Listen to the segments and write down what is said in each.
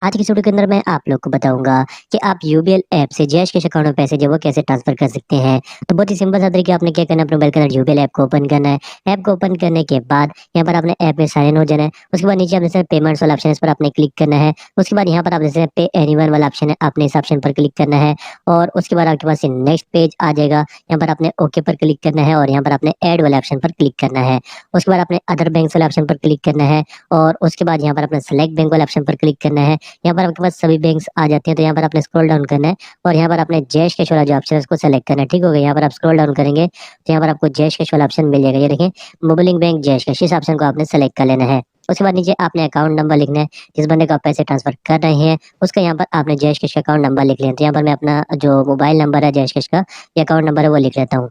आज की वीडियो के अंदर मैं आप लोग को बताऊंगा कि आप यूबीएल ऐप से जैश के अकाउंट में पैसे जो वो कैसे ट्रांसफर कर सकते हैं। तो बहुत ही सिंपल सा तरीका, आपने क्या करना है, अपने मोबाइल के अंदर यूबीएल ऐप को ओपन करना है। ऐप को ओपन करने के बाद यहाँ पर आपने ऐप में साइन इन हो जाना है। उसके बाद नीचे आपने से पेमेंट्स वाला ऑप्शन है, इस पर आपने क्लिक करना है। उसके बाद यहाँ पर आपने से पे एनीवन वाला ऑप्शन है, आपने इस ऑप्शन पर क्लिक करना है। और उसके बाद आपके पास नेक्स्ट पेज आ जाएगा। यहाँ पर आपने ओके पर क्लिक करना है और यहाँ पर आपने ऐड वाले ऑप्शन पर क्लिक करना है। उसके बाद आपने अदर बैंक वाले ऑप्शन पर क्लिक करना है और उसके बाद यहाँ पर आपने सेलेक्ट बैंक वाले ऑप्शन पर क्लिक करना है। यहाँ पर आपके पास सभी बैंक्स आ जाते हैं, तो यहाँ पर आपने स्क्रॉल डाउन करना है और यहाँ पर आपने जैश कैश वाला जो ऑप्शन है उसको सेलेक्ट करना है। ठीक हो गया। यहाँ पर आप स्क्रॉल डाउन करेंगे तो यहाँ पर आपको जैश कैश वाला ऑप्शन मिल जाएगा। ये देखिए, मोबाइलिंग बैंक जैश कैश, इस ऑप्शन को आपने सेलेक्ट कर लेना है। उसके बाद नीचे आपने अकाउंट नंबर लिखना है, जिस बंदे को आप पैसे ट्रांसफर कर रहे हैं उसका यहाँ पर आपने जैश कैश का अकाउंट नंबर लिख लिया। तो यहाँ पर मैं अपना जो मोबाइल नंबर है जैश कैश का, ये अकाउंट नंबर है, वो लिख लेता हूँ।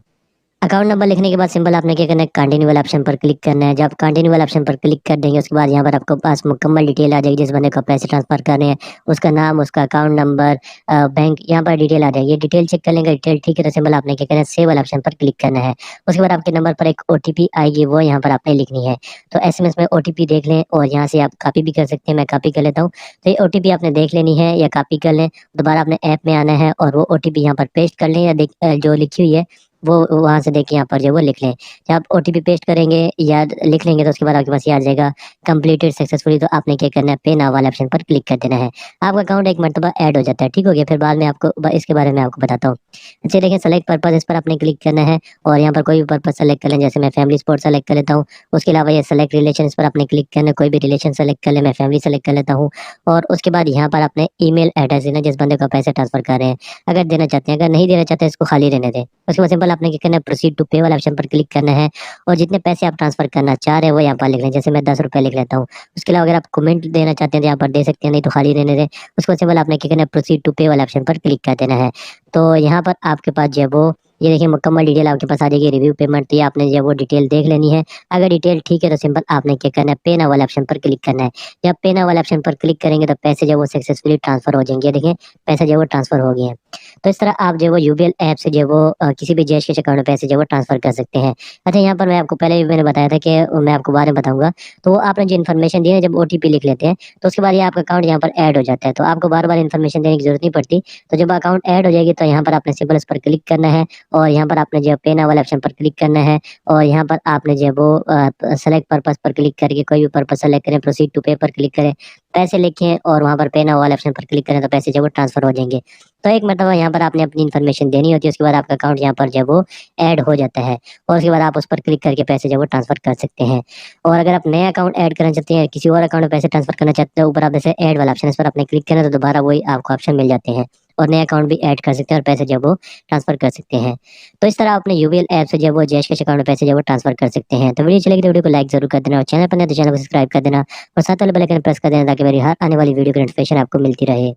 अकाउंट नंबर लिखने के बाद सिंपल आपने क्या करना है, कंटिन्यू वाला ऑप्शन पर क्लिक करना है। जब कंटिन्यू वाला ऑप्शन पर क्लिक कर देंगे उसके बाद यहाँ पर आपको पास मुकम्मल डिटेल आ जाएगी, जिस बंदे को पैसे ट्रांसफर करने हैं उसका नाम, उसका अकाउंट नंबर, बैंक, यहाँ पर डिटेल आ जाएगी। डिटेल चेक कर लेंगे, डिटेल ठीक है तो सिंपल आपने क्या करना है, सेव वाला ऑप्शन पर क्लिक करना है। उसके बाद आपके नंबर पर एक ओटीपी आएगी, वो यहाँ पर आपने लिखनी है। तो एसएमएस में ओटीपी देख लें और यहाँ से आप कॉपी भी कर सकते हैं, मैं कॉपी कर लेता हूँ। तो ये ओटीपी आपने देख लेनी है या कॉपी कर लें। दोबारा आपने ऐप में आना है और वो ओटीपी यहाँ पर पेस्ट कर लें या जो लिखी हुई है वो वहां से देख के यहाँ पर जो वो लिख लें। जब आप ओटीपी पेस्ट करेंगे या लिख लेंगे तो उसके बाद आपके पास ये आ जाएगा कंप्लीटेड सक्सेसफुली। तो आपने क्या करना है, पे नाउ वाले ऑप्शन पर क्लिक कर देना है। आपका अकाउंट एक मरतबा ऐड हो जाता है। ठीक हो गया। फिर बाद में आपको इसके बारे में आपको बताता हूँ। अच्छा देखिए, सेलेक्ट पर्पज, इस पर आपने क्लिक करना है और यहाँ पर कोई भी पर्पज सेलेक्ट कर लें, जैसे मैं फैमिली स्पोर्ट सेलेक्ट कर लेता हूँ। उसके अलावा ये सेलेक्ट रिलेशन, इस पर आपने क्लिक करना है, कोई भी रिलेशन सेलेक्ट कर ले, मैं फैमिली सेलेक्ट कर लेता हूँ। और उसके बाद यहाँ पर आपने ईमेल एड्रेस देना, जिस बंदे को पैसे ट्रांसफर कर रहे हैं, अगर देना चाहते हैं। अगर नहीं देना चाहते इसको खाली रहने दें। उसके बाद सिंपल आपने क्या करना है, प्रोसीड टू पे वाले ऑप्शन पर क्लिक करना है और जितने पैसे आप ट्रांसफर करना चाह रहे हैं वो यहाँ पर लिख लें। जैसे मैं 10 रुपये लिख लेता हूँ। उसके अलावा अगर आप कमेंट देना चाहते हैं तो यहाँ पर दे सकते हैं, नहीं तो खाली रहने दें। उसको सिंपल आपने क्या करना है, प्रोसीड टू पे वाले ऑप्शन पर क्लिक कर देना है। तो यहाँ पर आपके पास जो है वो ये देखिए मुकम्मल डिटेल आपके पास आ जाएगी, रिव्यू पेमेंट। तो ये आपने जो है वो डिटेल देख लेनी है। अगर डिटेल ठीक है तो सिंपल आपने क्या करना है, पे नाउ वाले ऑप्शन पर क्लिक करना है। जब पे नाउ वाले ऑप्शन पर क्लिक करेंगे तो पैसे जो है वो सक्सेसफुली ट्रांसफर हो जाएंगे। देखिए पैसे जो है वो ट्रांसफर हो गए हैं। तो इस तरह आप जो है वो यूबीएल ऐप से जो है वो किसी भी जैश के अकाउंट में पैसे जो है वो ट्रांसफर कर सकते हैं। अच्छा, यहाँ पर मैं आपको पहले भी मैंने बताया था कि मैं आपको बाद में बताऊंगा। तो वो आपने जो इन्फॉर्मेशन दी है, जब ओटीपी लिख लेते हैं तो उसके बाद ये आपका अकाउंट यहाँ पर ऐड हो जाता है, तो आपको बार बार इन्फॉर्मेशन देने की जरूरत नहीं पड़ती। तो जब अकाउंट ऐड हो जाएगी तो यहाँ पर आपने सिंपल इस पर क्लिक करना है और यहाँ पर आपने जो है पे नाउ वाले ऑप्शन पर क्लिक करना है और यहाँ पर आपने जो है वो सेलेक्ट पर्पस पर क्लिक करके कोई भी पर्पस सेलेक्ट करें, प्रोसीड टू पे पर क्लिक करें, पैसे लिखें और वहाँ पर पे नाउ वाले ऑप्शन पर क्लिक करें तो पैसे जो है वो ट्रांसफर हो जाएंगे। तो एक मतलब यहाँ पर आपने अपनी इन्फॉर्मेशन देनी होती है, उसके बाद आपका अकाउंट यहाँ पर जो है वो ऐड हो जाता है और उसके बाद आप उस पर क्लिक करके पैसे जो है वो ट्रांसफर कर सकते हैं। और अगर आप नया अकाउंट ऐड करना चाहते हैं, किसी और अकाउंट में पैसे ट्रांसफर करना चाहते हैं, ऊपर आप जैसे ऐड वाला ऑप्शन, इस पर आपने क्लिक करना तो दोबारा वही आपको ऑप्शन मिल जाते हैं और नया अकाउंट भी ऐड कर सकते हैं और पैसे जो है वो ट्रांसफर कर सकते हैं। तो इस तरह अपने यूबीएल ऐप से जो है वो जैश कैश अकाउंट में पैसे जो है वो ट्रांसफर कर सकते हैं। तो वीडियो चलेगी तो वीडियो को लाइक जरूर कर देना और चैनल पर नए तो चैनल को सब्सक्राइब कर देना और साथ वाले बेल आइकन प्रेस कर देना ताकि मेरी हर आने वाली वीडियो की नोटिफिकेशन आपको मिलती रहे।